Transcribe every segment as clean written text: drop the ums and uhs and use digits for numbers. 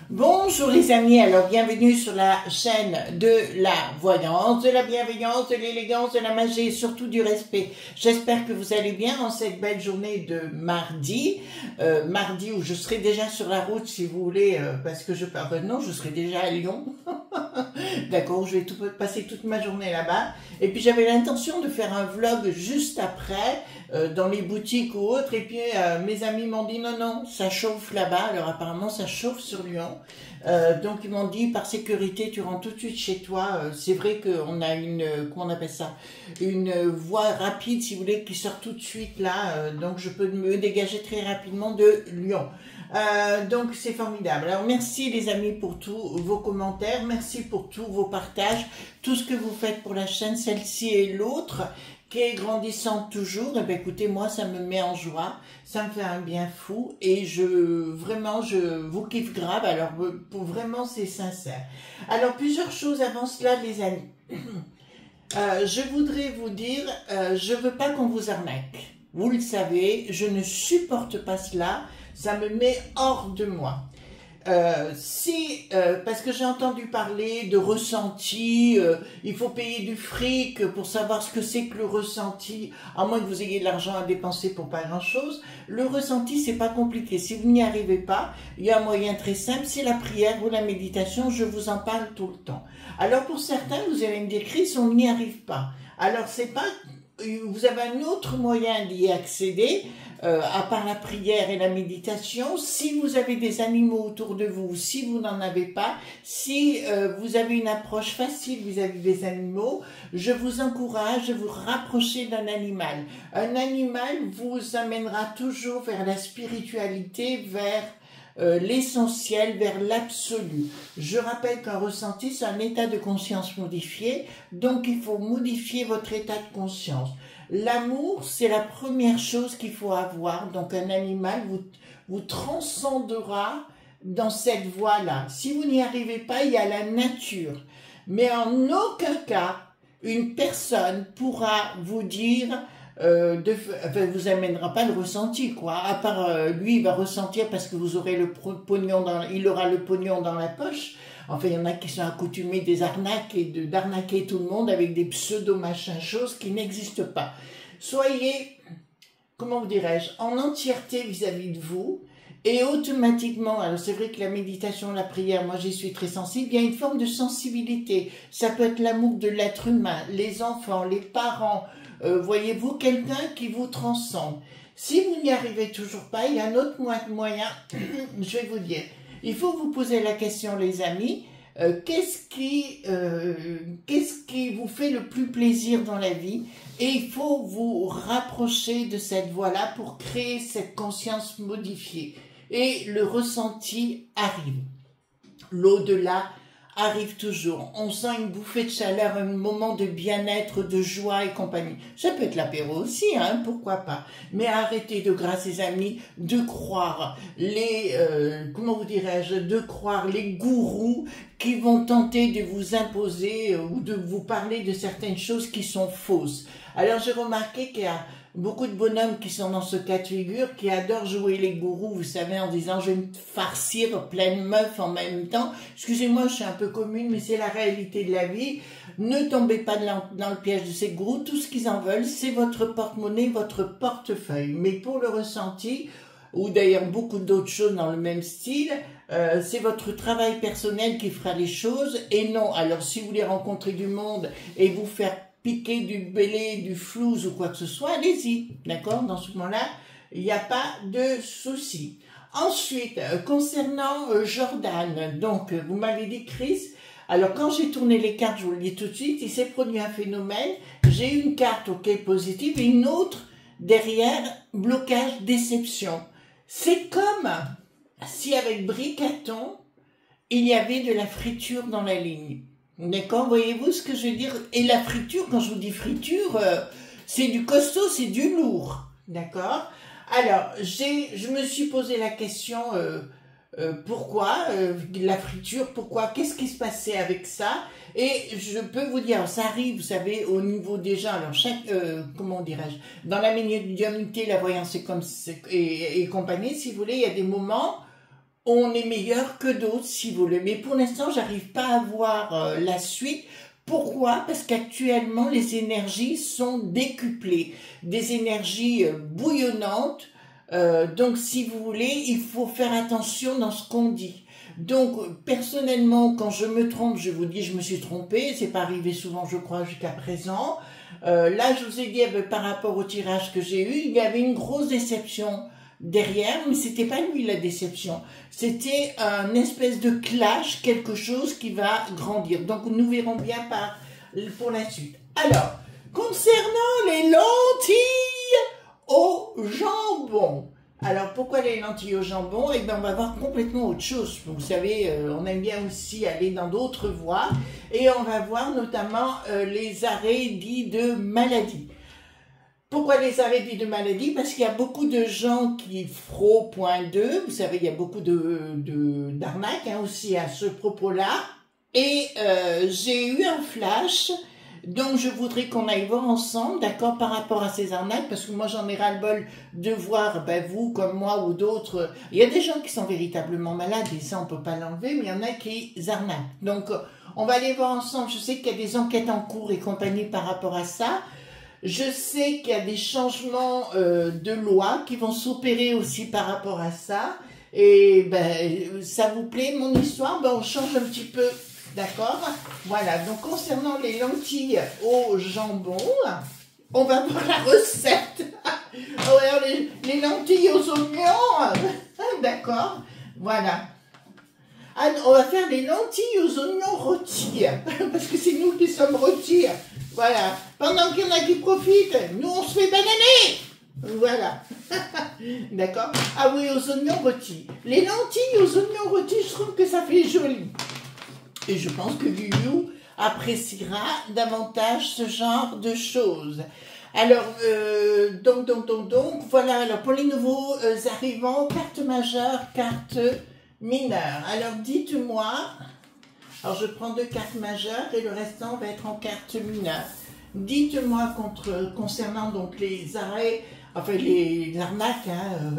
Bonjour les amis, alors bienvenue sur la chaîne de la voyance, de la bienveillance, de l'élégance, de la magie et surtout du respect. J'espère que vous allez bien en cette belle journée de mardi, mardi où je serai déjà sur la route si vous voulez, parce que je pars, non, je serai déjà à Lyon, d'accord, je vais passer toute ma journée là-bas. Et puis j'avais l'intention de faire un vlog juste après, dans les boutiques ou autres, et puis mes amis m'ont dit non, ça chauffe là-bas, alors apparemment ça chauffe sur Lyon. Donc ils m'ont dit par sécurité tu rentres tout de suite chez toi. C'est vrai qu'on a une, comment on appelle ça, une voie rapide si vous voulez qui sort tout de suite là, donc je peux me dégager très rapidement de Lyon. Donc c'est formidable. Alors merci les amis pour tous vos commentaires, merci pour tous vos partages, tout ce que vous faites pour la chaîne, celle-ci et l'autre qui est grandissante toujours. Et bien écoutez, moi ça me met en joie, ça me fait un bien fou et vraiment je vous kiffe grave. Alors pour vraiment c'est sincère. Alors plusieurs choses avant cela les amis. Je voudrais vous dire, je veux pas qu'on vous arnaque. Vous le savez, je ne supporte pas cela, ça me met hors de moi. Parce que j'ai entendu parler de ressenti, il faut payer du fric pour savoir ce que c'est que le ressenti, à moins que vous ayez de l'argent à dépenser pour pas grand chose. Le ressenti, c'est pas compliqué. Si vous n'y arrivez pas, il y a un moyen très simple, c'est la prière ou la méditation, je vous en parle tout le temps. Alors pour certains, vous allez me dire, Chris, on n'y arrive pas. Alors c'est pas, vous avez un autre moyen d'y accéder, à part la prière et la méditation. Si vous avez des animaux autour de vous, si vous n'en avez pas, si vous avez une approche facile vis-à-vis des animaux, je vous encourage à vous rapprocher d'un animal. Un animal vous amènera toujours vers la spiritualité, vers l'essentiel, vers l'absolu. Je rappelle qu'un ressenti, c'est un état de conscience modifié, donc il faut modifier votre état de conscience. L'amour, c'est la première chose qu'il faut avoir, donc un animal vous transcendera dans cette voie-là. Si vous n'y arrivez pas, il y a la nature, mais en aucun cas, une personne pourra vous dire... vous amènera pas le ressenti quoi, à part lui il va ressentir parce que vous aurez le pognon il aura le pognon dans la poche. Enfin il y en a qui sont accoutumés des arnaques et d'arnaquer tout le monde avec des pseudo machins choses qui n'existent pas. Soyez, comment vous dirais-je, en entièreté vis-à-vis de vous. Et automatiquement, alors c'est vrai que la méditation, la prière, moi j'y suis très sensible, il y a une forme de sensibilité. Ça peut être l'amour de l'être humain, les enfants, les parents, voyez-vous, quelqu'un qui vous transcende. Si vous n'y arrivez toujours pas, il y a un autre moyen, je vais vous dire. Il faut vous poser la question les amis, qu'est-ce qui vous fait le plus plaisir dans la vie? Et il faut vous rapprocher de cette voie-là pour créer cette conscience modifiée. Et le ressenti arrive. L'au-delà arrive toujours. On sent une bouffée de chaleur, un moment de bien-être, de joie et compagnie. Ça peut être l'apéro aussi, hein, pourquoi pas. Mais arrêtez de grâce, les amis, de croire les, comment vous dirais-je, de croire les gourous qui vont tenter de vous imposer ou de vous parler de certaines choses qui sont fausses. Alors j'ai remarqué qu'il y a beaucoup de bonhommes qui sont dans ce cas de figure, qui adorent jouer les gourous, vous savez, en disant je vais me farcir plein de meufs en même temps. Excusez-moi, je suis un peu commune, mais c'est la réalité de la vie. Ne tombez pas dans le piège de ces gourous. Tout ce qu'ils en veulent, c'est votre porte-monnaie, votre portefeuille. Mais pour le ressenti, ou d'ailleurs beaucoup d'autres choses dans le même style, c'est votre travail personnel qui fera les choses. Et non, alors si vous voulez rencontrer du monde et vous faire piquer du belé, du flouze ou quoi que ce soit, allez-y, d'accord? Dans ce moment-là, il n'y a pas de souci. Ensuite, concernant Jordan, donc vous m'avez dit Chris, alors quand j'ai tourné les cartes, je vous le dis tout de suite, il s'est produit un phénomène, j'ai une carte ok positive et une autre derrière, blocage, déception. C'est comme si avec Bricaton, il y avait de la friture dans la ligne. D'accord, voyez-vous ce que je veux dire? Et la friture, quand je vous dis friture, c'est du costaud, c'est du lourd. D'accord? Alors, je me suis posé la question, pourquoi la friture? Pourquoi? Qu'est-ce qui se passait avec ça? Et je peux vous dire, ça arrive, vous savez, au niveau des gens. Alors, comment dirais-je? Dans la médiumnité, la voyance et compagnie, si vous voulez, il y a des moments on est meilleur que d'autres, si vous voulez. Mais pour l'instant, j'arrive pas à voir la suite. Pourquoi? Parce qu'actuellement, les énergies sont décuplées. Des énergies bouillonnantes. Donc, si vous voulez, il faut faire attention dans ce qu'on dit. Donc, personnellement, quand je me trompe, je vous dis, je me suis trompée. C'est pas arrivé souvent, je crois, jusqu'à présent. Là, je vous ai dit, par rapport au tirage que j'ai eu, il y avait une grosse déception derrière, mais c'était pas lui la déception. C'était un espèce de clash, quelque chose qui va grandir. Donc, nous verrons bien pour la suite. Alors, concernant les lentilles au jambon. Alors, pourquoi les lentilles au jambon? Eh bien, on va voir complètement autre chose. Vous savez, on aime bien aussi aller dans d'autres voies. Et on va voir notamment les arrêts dits de maladie. Pourquoi les arrêts dits de maladie? Parce qu'il y a beaucoup de gens qui frôlent point 2. Vous savez, il y a beaucoup d'arnaques aussi à ce propos-là. Et j'ai eu un flash. Donc, je voudrais qu'on aille voir ensemble, d'accord, par rapport à ces arnaques, parce que moi, j'en ai ras-le-bol de voir, vous, comme moi, ou d'autres. Il y a des gens qui sont véritablement malades, et ça, on peut pas l'enlever, mais il y en a qui arnaquent. Donc, on va aller voir ensemble. Je sais qu'il y a des enquêtes en cours et compagnie par rapport à ça. Je sais qu'il y a des changements de loi qui vont s'opérer aussi par rapport à ça. Et, ça vous plaît, mon histoire? On change un petit peu. D'accord? Voilà, donc concernant les lentilles au jambon, on va voir la recette. Alors, les lentilles aux oignons, d'accord? Voilà. Alors, on va faire les lentilles aux oignons rôtis, parce que c'est nous qui sommes rôtis. Voilà. Pendant qu'il y en a qui profitent, nous on se fait bananer. Voilà. D'accord? Ah oui, aux oignons rôtis. Les lentilles aux oignons rôtis, je trouve que ça fait joli. Et je pense que Lulu appréciera davantage ce genre de choses. Alors, donc, voilà. Alors, pour les nouveaux arrivants, carte majeure, carte mineure. Alors, dites-moi. Alors, je prends 2 cartes majeures et le restant va être en carte mineure. Dites-moi concernant donc les arrêts, enfin les arnaques,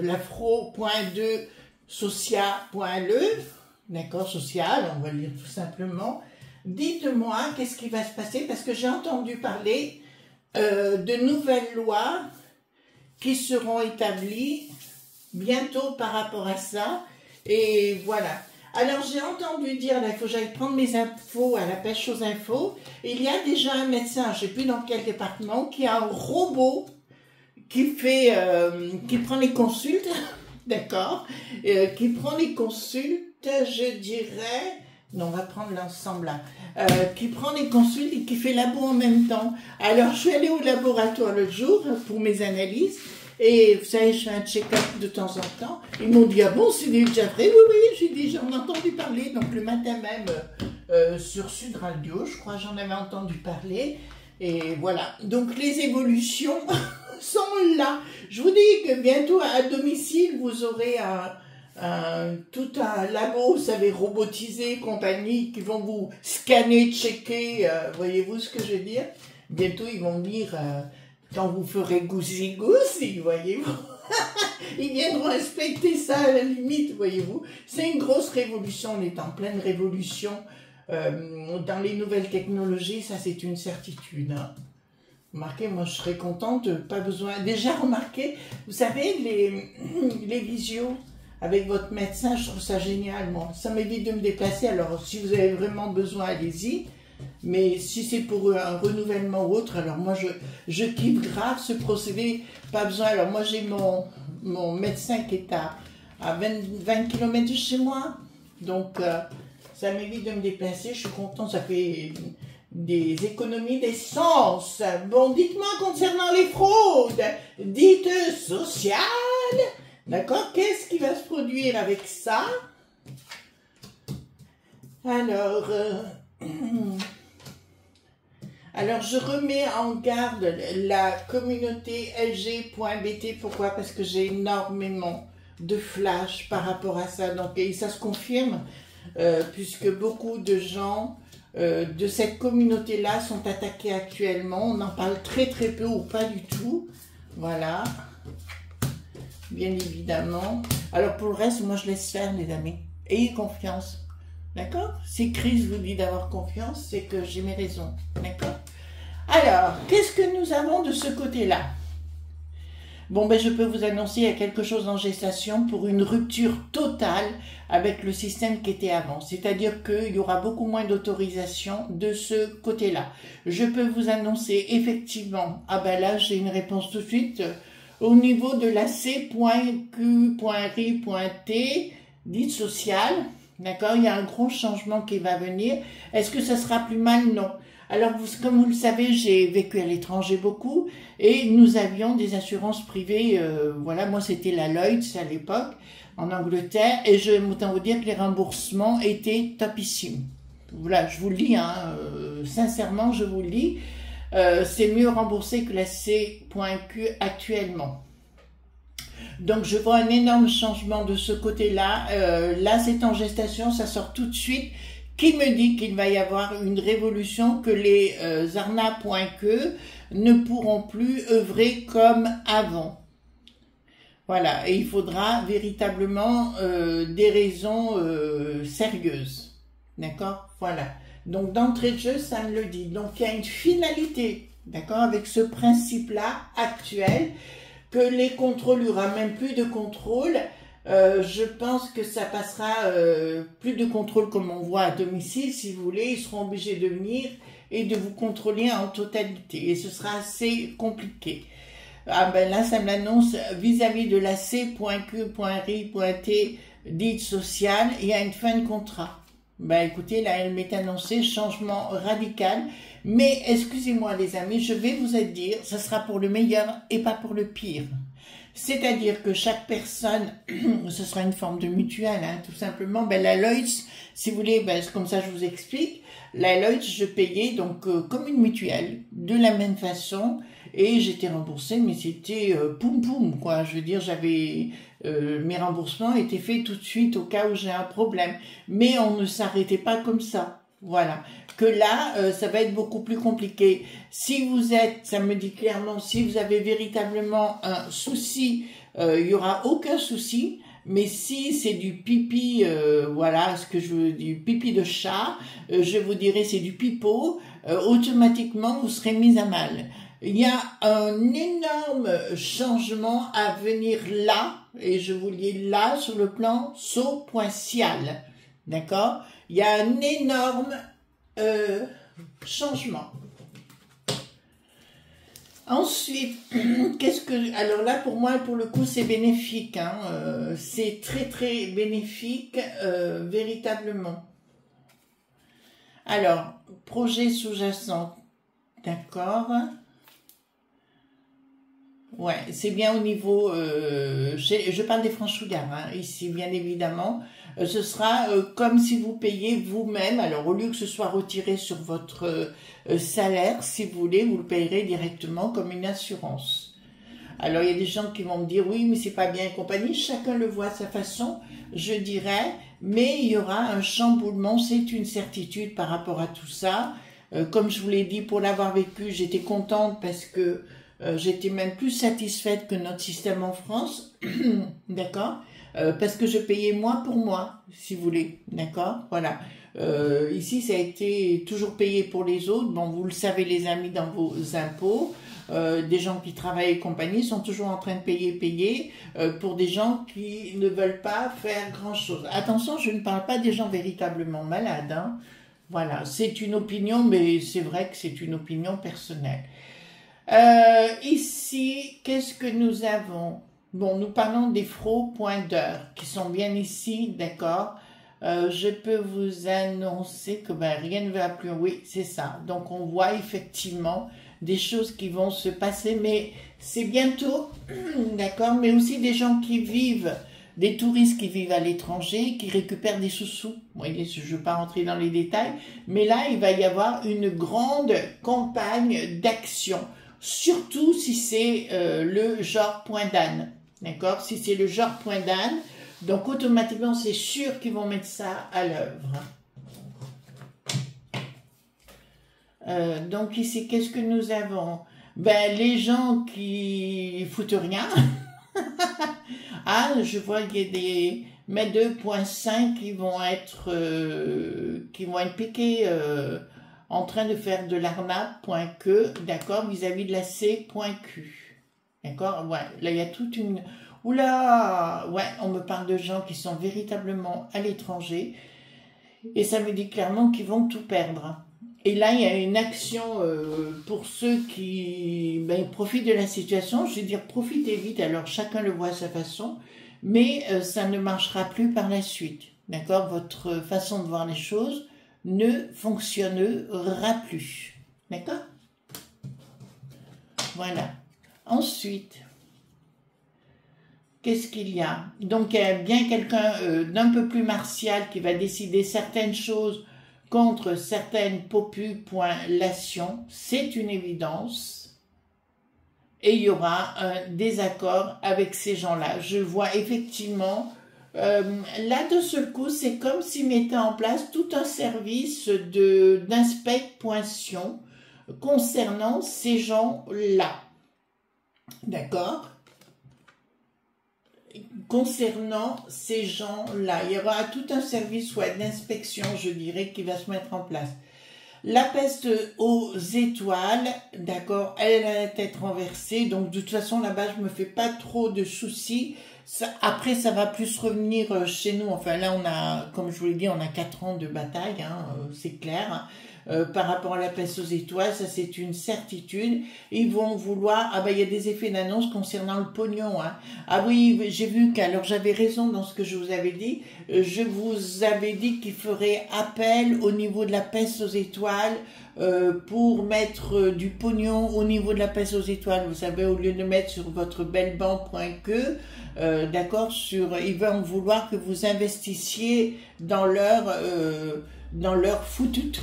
l'afro.2 socia.le. D'accord, social, on va le dire tout simplement. Dites-moi qu'est-ce qui va se passer, parce que j'ai entendu parler de nouvelles lois qui seront établies bientôt par rapport à ça. Et voilà. Alors, j'ai entendu dire, là, il faut que j'aille prendre mes infos à la pêche aux infos. Il y a déjà un médecin, je ne sais plus dans quel département, qui a un robot qui prend les consultes, d'accord, qui prend les consultes, je dirais, non, on va prendre l'ensemble là, qui prend les consultes et qui fait labo en même temps. Alors, je suis allée au laboratoire l'autre jour pour mes analyses, et vous savez, je fais un check-up de temps en temps. Ils m'ont dit, ah bon, c'est déjà vrai? Oui, oui, j'ai dit, j'en ai entendu parler, donc le matin même, sur Sud Radio, je crois, j'en avais entendu parler, et voilà. Donc, les évolutions sont là. Je vous dis que bientôt, à domicile, vous aurez tout un labo, vous savez, robotisé, compagnie, qui vont vous scanner, checker, voyez-vous ce que je veux dire? Bientôt, ils vont dire, quand vous ferez goussi-goussi, voyez-vous? Ils viendront inspecter ça à la limite, voyez-vous? C'est une grosse révolution, on est en pleine révolution dans les nouvelles technologies, ça c'est une certitude, hein. Remarquez, moi je serais contente, pas besoin. Déjà remarquez, vous savez, les visios avec votre médecin, je trouve ça génial, moi. Ça m'évite de me déplacer, alors si vous avez vraiment besoin, allez-y. Mais si c'est pour un renouvellement ou autre, alors moi je kiffe grave ce procédé, pas besoin. Alors moi j'ai mon médecin qui est à 20 km de chez moi, donc ça m'évite de me déplacer, je suis contente, ça fait des économies d'essence. Bon, dites-moi concernant les fraudes, dites sociales, d'accord, qu'est-ce qui va se produire avec ça? Alors, je remets en garde la communauté LG.bt. Pourquoi? Parce que j'ai énormément de flash par rapport à ça. Donc, et ça se confirme, puisque beaucoup de gens de cette communauté-là sont attaqués actuellement. On en parle très très peu ou pas du tout. Voilà. Bien évidemment. Alors, pour le reste, moi, je laisse faire, les amis. ayez confiance. D'accord? Si Chris vous dit d'avoir confiance, c'est que j'ai mes raisons. D'accord? Alors, qu'est-ce que nous avons de ce côté-là? Bon, ben, je peux vous annoncer qu'il y a quelque chose en gestation pour une rupture totale avec le système qui était avant. C'est-à-dire qu'il y aura beaucoup moins d'autorisation de ce côté-là. Je peux vous annoncer effectivement, ah ben là, j'ai une réponse tout de suite, au niveau de la C.Q.RI.T, dite sociale, d'accord, il y a un gros changement qui va venir. Est-ce que ça sera plus mal? Non. Alors, comme vous le savez, j'ai vécu à l'étranger beaucoup et nous avions des assurances privées. Voilà, moi, c'était la Lloyds à l'époque, en Angleterre. Et je m'entends vous dire que les remboursements étaient topissimes. Voilà, je vous le dis, hein, sincèrement, je vous le dis. C'est mieux remboursé que la C.Q actuellement. Donc, je vois un énorme changement de ce côté-là. Là, c'est en gestation, ça sort tout de suite. Qui me dit qu'il va y avoir une révolution, que les Arna.que ne pourront plus œuvrer comme avant. Voilà, et il faudra véritablement des raisons sérieuses. D'accord? Voilà. Donc d'entrée de jeu, ça me le dit. Donc il y a une finalité, d'accord, avec ce principe-là actuel, que les contrôles, il n'y aura même plus de contrôle. Je pense que ça passera plus de contrôle comme on voit à domicile, si vous voulez. Ils seront obligés de venir et de vous contrôler en totalité. Et ce sera assez compliqué. Ah ben là, ça me l'annonce vis-à-vis de la C.Q.RI.T dite sociale, il y a une fin de contrat. Ben écoutez, là, elle m'est annoncée, changement radical. Mais excusez-moi les amis, je vais vous dire, ça sera pour le meilleur et pas pour le pire. C'est-à-dire que chaque personne, ce sera une forme de mutuelle, hein, tout simplement. Ben, la Lloyds, si vous voulez, ben, comme ça je vous explique, la Lloyds, je payais donc comme une mutuelle, de la même façon, et j'étais remboursée, mais c'était poum poum, quoi. Je veux dire, j'avais mes remboursements étaient faits tout de suite au cas où j'ai un problème. Mais on ne s'arrêtait pas comme ça. Voilà. Que là, ça va être beaucoup plus compliqué. Si vous êtes, ça me dit clairement, si vous avez véritablement un souci, il y aura aucun souci. Mais si c'est du pipi, voilà, ce que je veux, du pipi de chat, je vous dirais c'est du pipeau, automatiquement vous serez mis à mal. Il y a un énorme changement à venir là, et je vous le dis là, sur le plan social. D'accord? Il y a un énorme changement. Ensuite, qu'est-ce que... Alors là, pour moi, pour le coup, c'est bénéfique. Hein, c'est très, très bénéfique, véritablement. Alors, projet sous-jacent. D'accord. Ouais, c'est bien au niveau... je parle des franchiseurs, hein, ici, bien évidemment. Ce sera comme si vous payez vous-même. Alors, au lieu que ce soit retiré sur votre salaire, si vous voulez, vous le payerez directement comme une assurance. Alors, il y a des gens qui vont me dire, oui, mais c'est pas bien et compagnie. Chacun le voit à sa façon, je dirais. Mais il y aura un chamboulement, c'est une certitude par rapport à tout ça. Comme je vous l'ai dit, pour l'avoir vécu, j'étais contente parce que j'étais même plus satisfaite que notre système en France. D'accord? Parce que je payais moi pour moi, si vous voulez, d'accord, voilà. Ici, ça a été toujours payé pour les autres. Bon, vous le savez, les amis, dans vos impôts, des gens qui travaillent et compagnie sont toujours en train de payer pour des gens qui ne veulent pas faire grand-chose. Attention, je ne parle pas des gens véritablement malades, hein. Voilà, c'est une opinion, mais c'est vrai que c'est une opinion personnelle. Ici, qu'est-ce que nous avons? Bon, nous parlons des faux points d'heure qui sont bien ici, d'accord. Je peux vous annoncer que ben, rien ne va plus. Oui, c'est ça. Donc, on voit effectivement des choses qui vont se passer, mais c'est bientôt, d'accord. Mais aussi des gens qui vivent, des touristes qui vivent à l'étranger, qui récupèrent des sous-sous. Vous voyez, je ne veux pas rentrer dans les détails, mais là, il va y avoir une grande campagne d'action. Surtout si c'est le genre point d'âne, d'accord? Si c'est le genre point d'âne, donc automatiquement c'est sûr qu'ils vont mettre ça à l'œuvre. Donc ici, qu'est-ce que nous avons? Ben les gens qui foutent rien. Ah, je vois qu'il y a mes 2.5 qui vont être piqués en train de faire de l'arnaque.que, d'accord, vis-à-vis de la C.Q. D'accord, ouais, là il y a toute une... Oula, ouais, on me parle de gens qui sont véritablement à l'étranger et ça me dit clairement qu'ils vont tout perdre. Et là, il y a une action pour ceux qui profitent de la situation. Je vais dire, profitez vite, alors chacun le voit à sa façon, mais ça ne marchera plus par la suite. D'accord? Votre façon de voir les choses ne fonctionnera plus. D'accord? Voilà. Ensuite, qu'est-ce qu'il y a? Donc, il y a bien quelqu'un d'un peu plus martial qui va décider certaines choses contre certaines populations, c'est une évidence, et il y aura un désaccord avec ces gens-là. Je vois effectivement, là de seul coup, c'est comme s'ils mettaient en place tout un service d'inspection concernant ces gens-là. D'accord ? Concernant ces gens-là, il y aura tout un service d'inspection, je dirais, qui va se mettre en place. La peste aux étoiles, d'accord, elle a la tête renversée, donc de toute façon là-bas je me fais pas trop de soucis. Après ça va plus revenir chez nous, enfin là on a, comme je vous l'ai dit, on a 4 ans de bataille, hein, c'est clair. Par rapport à la peste aux étoiles, ça c'est une certitude. Ils vont vouloir, il y a des effets d'annonce concernant le pognon. Hein. Ah oui, j'ai vu qu'alors j'avais raison dans ce que je vous avais dit. Je vous avais dit qu'il ferait appel au niveau de la peste aux étoiles pour mettre du pognon au niveau de la peste aux étoiles. Vous savez, au lieu de mettre sur votre bellebanque.que, d'accord, ils vont vouloir que vous investissiez dans leur foutoir.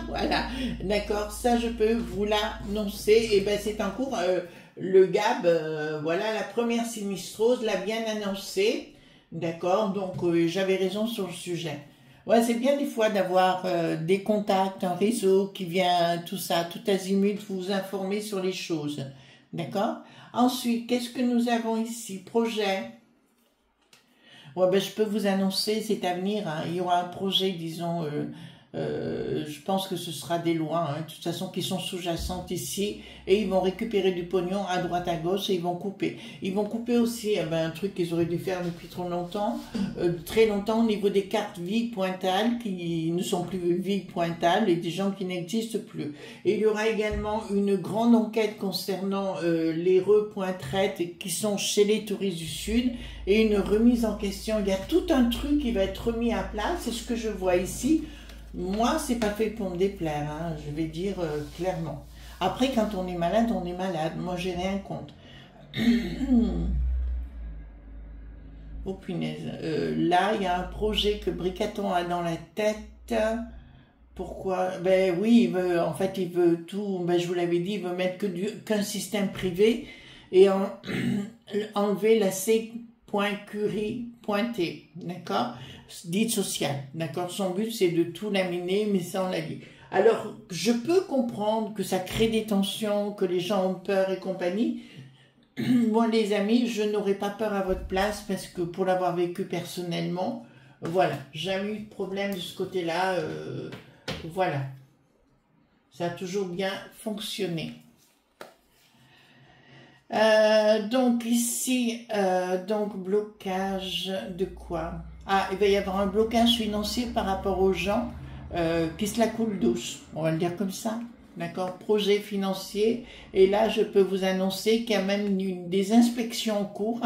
Voilà, d'accord, ça je peux vous l'annoncer. Et c'est en cours, le GAB, voilà, la première sinistrose l'a bien annoncé, d'accord, donc j'avais raison sur le sujet. Ouais, c'est bien des fois d'avoir des contacts, un réseau qui vient, tout ça, tout azimut, vous informer sur les choses, d'accord. Ensuite, qu'est-ce que nous avons ici? Projet. Ouais, je peux vous annoncer, c'est à venir, hein. Il y aura un projet, disons, je pense que ce sera des lois, hein, de toute façon, qui sont sous-jacentes ici, et ils vont récupérer du pognon à droite, à gauche, et ils vont couper. Ils vont couper aussi un truc qu'ils auraient dû faire depuis trop longtemps, très longtemps, au niveau des cartes vie pointales, qui ne sont plus vie pointales, et des gens qui n'existent plus. Et il y aura également une grande enquête concernant les repointraites qui sont chez les touristes du Sud, et une remise en question. Il y a tout un truc qui va être remis à plat, c'est ce que je vois ici. Moi, c'est pas fait pour me déplaire, hein, je vais dire clairement. Après, quand on est malade, on est malade. Moi, j'ai rien contre. Oh punaise. Là, il y a un projet que Bricaton a dans la tête. Pourquoi? Oui, en fait, il veut tout. Je vous l'avais dit, il veut mettre qu'un système privé et enlever la C.Curie.T, d'accord, dite sociale, d'accord. Son but c'est de tout laminer, mais ça on l'a dit. Alors je peux comprendre que ça crée des tensions, que les gens ont peur et compagnie. Moi les amis, je n'aurais pas peur à votre place parce que pour l'avoir vécu personnellement, voilà, jamais eu de problème de ce côté-là. Voilà, ça a toujours bien fonctionné. Donc ici, donc blocage de quoi? Ah, il va y avoir un blocage financier par rapport aux gens qui se la coulent douce, on va le dire comme ça, d'accord, projet financier. Et là, je peux vous annoncer qu'il y a même des inspections en cours,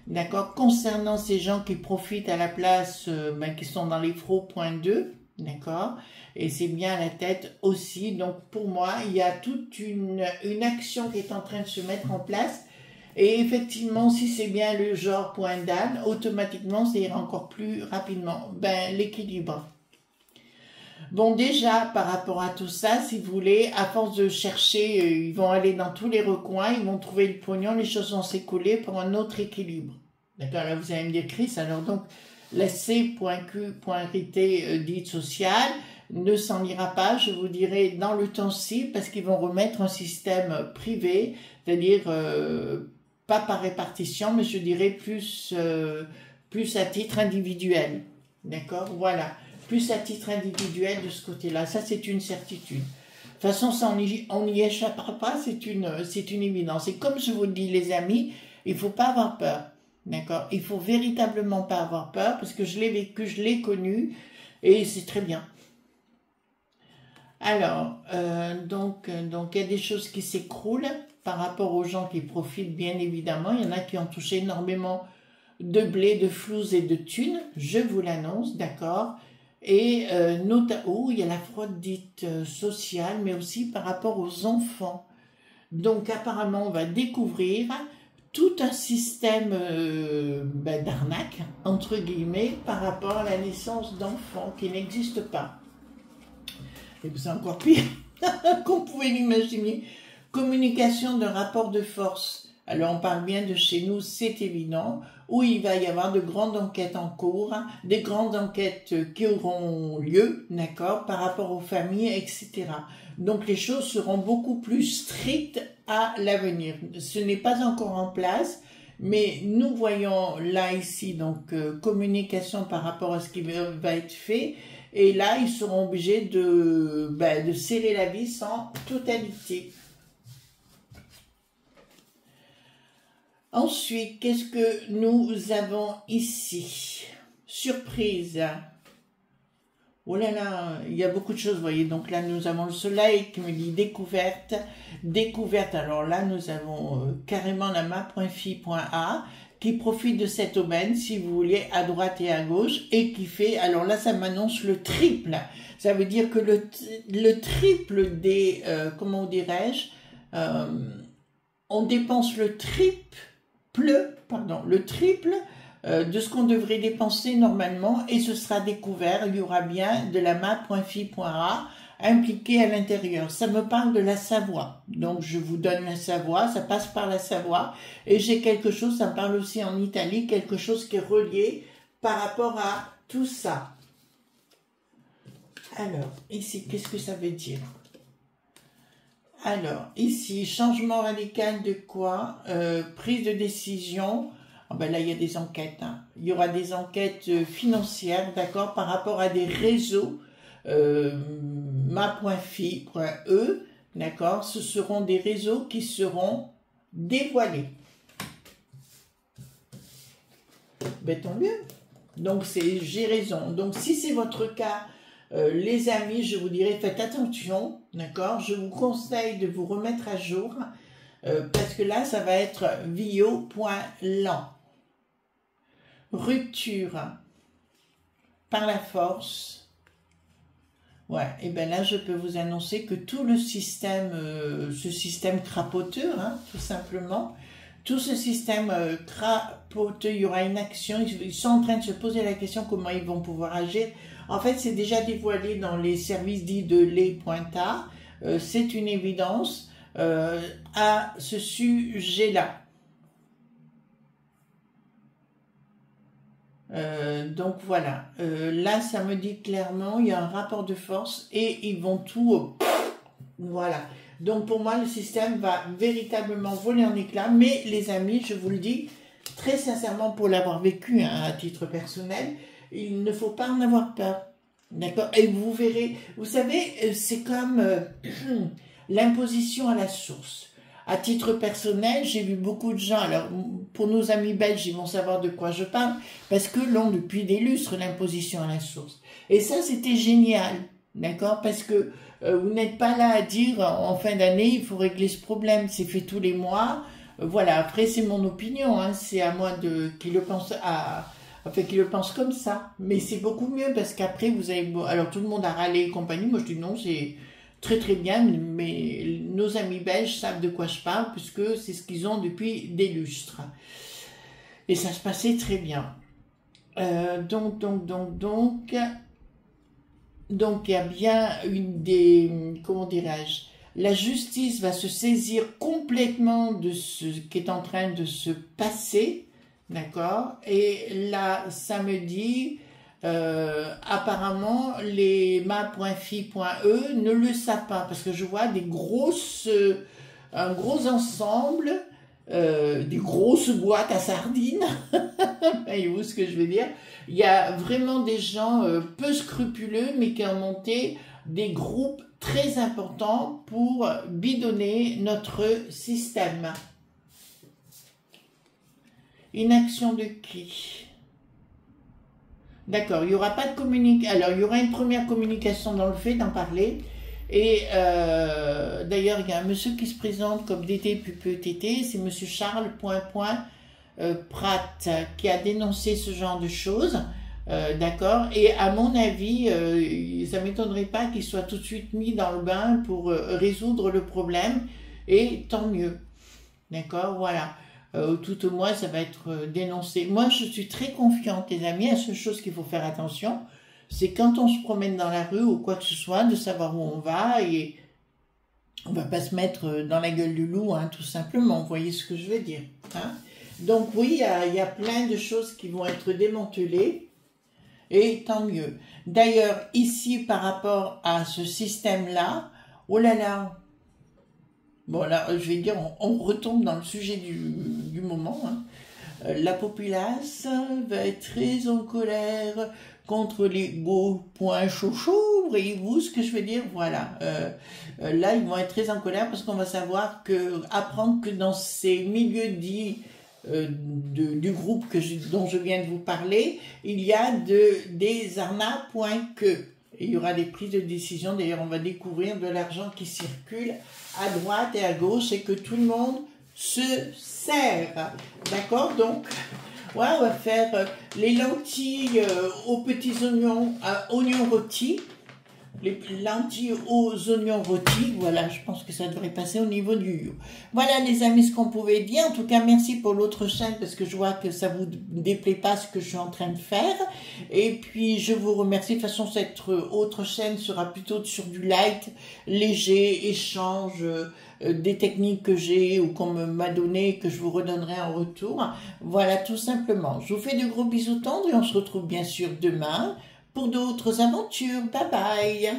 d'accord, concernant ces gens qui profitent à la place, qui sont dans les frauds.2, d'accord, et c'est bien à la tête aussi. Donc pour moi, il y a toute une action qui est en train de se mettre en place. Et effectivement, si c'est bien le genre point d'âne, automatiquement, ça ira encore plus rapidement. L'équilibre. Bon, déjà, par rapport à tout ça, si vous voulez, à force de chercher, ils vont aller dans tous les recoins, ils vont trouver le pognon, les choses vont s'écouler pour un autre équilibre. D'accord, là, vous allez me dire, Chris, alors donc, la C.Q.RT dite sociale ne s'en ira pas, je vous dirai, dans le temps-ci, parce qu'ils vont remettre un système privé, c'est-à-dire pas par répartition, mais je dirais plus à titre individuel. D'accord? Voilà. Plus à titre individuel de ce côté-là. Ça, c'est une certitude. De toute façon, ça, on n'y échappera pas, c'est une évidence. Et comme je vous le dis, les amis, il ne faut pas avoir peur. D'accord? Il faut véritablement pas avoir peur, parce que je l'ai vécu, je l'ai connu, et c'est très bien. Alors, donc il y a des choses qui s'écroulent par rapport aux gens qui profitent, bien évidemment. Il y en a qui ont touché énormément de blé, de flouze et de thunes, je vous l'annonce, d'accord? Et notamment, il y a la fraude dite sociale, mais aussi par rapport aux enfants. Donc, apparemment, on va découvrir tout un système d'arnaque, entre guillemets, par rapport à la naissance d'enfants qui n'existe pas. Et c'est encore pire qu'on pouvait l'imaginer. Communication d'un rapport de force. Alors on parle bien de chez nous, c'est évident, où il va y avoir de grandes enquêtes en cours, des grandes enquêtes qui auront lieu, d'accord, par rapport aux familles, etc. Donc les choses seront beaucoup plus strictes à l'avenir. Ce n'est pas encore en place, mais nous voyons là, ici, donc communication par rapport à ce qui va être fait. Et là, ils seront obligés de serrer la vis en totalité. Ensuite, qu'est-ce que nous avons ici? Surprise. Oh là là, il y a beaucoup de choses, vous voyez. Donc là, nous avons le soleil qui me dit découverte. Découverte, alors là, nous avons carrément la map.fi.a qui profite de cette aubaine, si vous voulez, à droite et à gauche, et qui fait, alors là, ça m'annonce le triple. Ça veut dire que le triple des, comment dirais-je, on dépense le triple de ce qu'on devrait dépenser normalement, et ce sera découvert, il y aura bien de la map.fi.a impliqué à l'intérieur. Ça me parle de la Savoie, donc je vous donne la Savoie, ça passe par la Savoie, et j'ai quelque chose, ça me parle aussi en Italie, quelque chose qui est relié par rapport à tout ça. Alors, ici, qu'est-ce que ça veut dire? Alors, ici, changement radical de quoi? Prise de décision. Oh ben là, il y a des enquêtes. Hein. Il y aura des enquêtes financières, d'accord, par rapport à des réseaux. Ma.fi.e, d'accord, ce seront des réseaux qui seront dévoilés. Ben tant mieux. Donc j'ai raison. Donc si c'est votre cas, les amis, je vous dirais faites attention, d'accord. Je vous conseille de vous remettre à jour parce que là ça va être vio.lan. Rupture par la force. Ouais, et bien là, je peux vous annoncer que tout le système, ce système crapoteux, hein, tout simplement, tout ce système crapoteux, il y aura une action, ils sont en train de se poser la question comment ils vont pouvoir agir. En fait, c'est déjà dévoilé dans les services dits de les.ta, c'est une évidence à ce sujet-là. Donc voilà, là ça me dit clairement il y a un rapport de force et ils vont tout, voilà. Donc pour moi le système va véritablement voler en éclats, mais les amis, je vous le dis très sincèrement pour l'avoir vécu hein, à titre personnel, il ne faut pas en avoir peur, d'accord? Et vous verrez, vous savez, c'est comme l'imposition à la source. À titre personnel, j'ai vu beaucoup de gens, alors pour nos amis belges, ils vont savoir de quoi je parle, parce que l'ont depuis des lustres l'imposition à la source. Et ça, c'était génial, d'accord? Parce que vous n'êtes pas là à dire en fin d'année, il faut régler ce problème, c'est fait tous les mois. Voilà, après c'est mon opinion, hein, c'est à moi qui le pense qui le pense comme ça. Mais c'est beaucoup mieux parce qu'après vous avez, alors tout le monde a râlé et compagnie, moi je dis non, c'est très très bien, mais nos amis belges savent de quoi je parle puisque c'est ce qu'ils ont depuis des lustres. Et ça se passait très bien. Donc, il y a bien une des, comment dirais-je, la justice va se saisir complètement de ce qui est en train de se passer, d'accord? Et là, samedi, apparemment, les ma.fi.e ne le savent pas, parce que je vois un gros ensemble des grosses boîtes à sardines. Voyez-vous ce que je veux dire? Il y a vraiment des gens peu scrupuleux, mais qui ont monté des groupes très importants pour bidonner notre système. Inaction de qui? D'accord, il n'y aura pas de communication. Alors, il y aura une première communication dans le fait d'en parler. Et d'ailleurs, il y a un monsieur qui se présente comme DT PUPETT, c'est monsieur Charles Pratt qui a dénoncé ce genre de choses. D'accord. Et à mon avis, ça ne m'étonnerait pas qu'il soit tout de suite mis dans le bain pour résoudre le problème. Et tant mieux. D'accord, voilà. Tout au moins, ça va être dénoncé. Moi, je suis très confiante, les amis. La seule chose qu'il faut faire attention, c'est quand on se promène dans la rue ou quoi que ce soit, de savoir où on va et on ne va pas se mettre dans la gueule du loup, hein, tout simplement. Vous voyez ce que je veux dire, hein? Donc oui, il y a plein de choses qui vont être démantelées et tant mieux. D'ailleurs, ici, par rapport à ce système-là, oh là là, bon là, je vais dire, on retombe dans le sujet du moment, hein. La populace va être très en colère contre les beaux points chauds, voyez-vous ce que je veux dire? Voilà. Là, ils vont être très en colère parce qu'on va savoir apprendre que dans ces milieux dits du groupe dont je viens de vous parler, il y a des arnaques, point que. Et il y aura des prises de décision. D'ailleurs, on va découvrir de l'argent qui circule à droite et à gauche et que tout le monde se sert. D'accord? Donc, ouais, on va faire les lentilles aux petits oignons, oignons rôtis. Les lentilles aux oignons rôtis, voilà, je pense que ça devrait passer au niveau du... Voilà les amis, ce qu'on pouvait dire. En tout cas, merci pour l'autre chaîne, parce que je vois que ça vous déplaît pas ce que je suis en train de faire. Et puis, je vous remercie. De toute façon, cette autre chaîne sera plutôt sur du light, léger, échange des techniques que j'ai ou qu'on m'a donné, que je vous redonnerai en retour. Voilà, tout simplement. Je vous fais de gros bisous tendres et on se retrouve bien sûr demain pour d'autres aventures. Bye bye.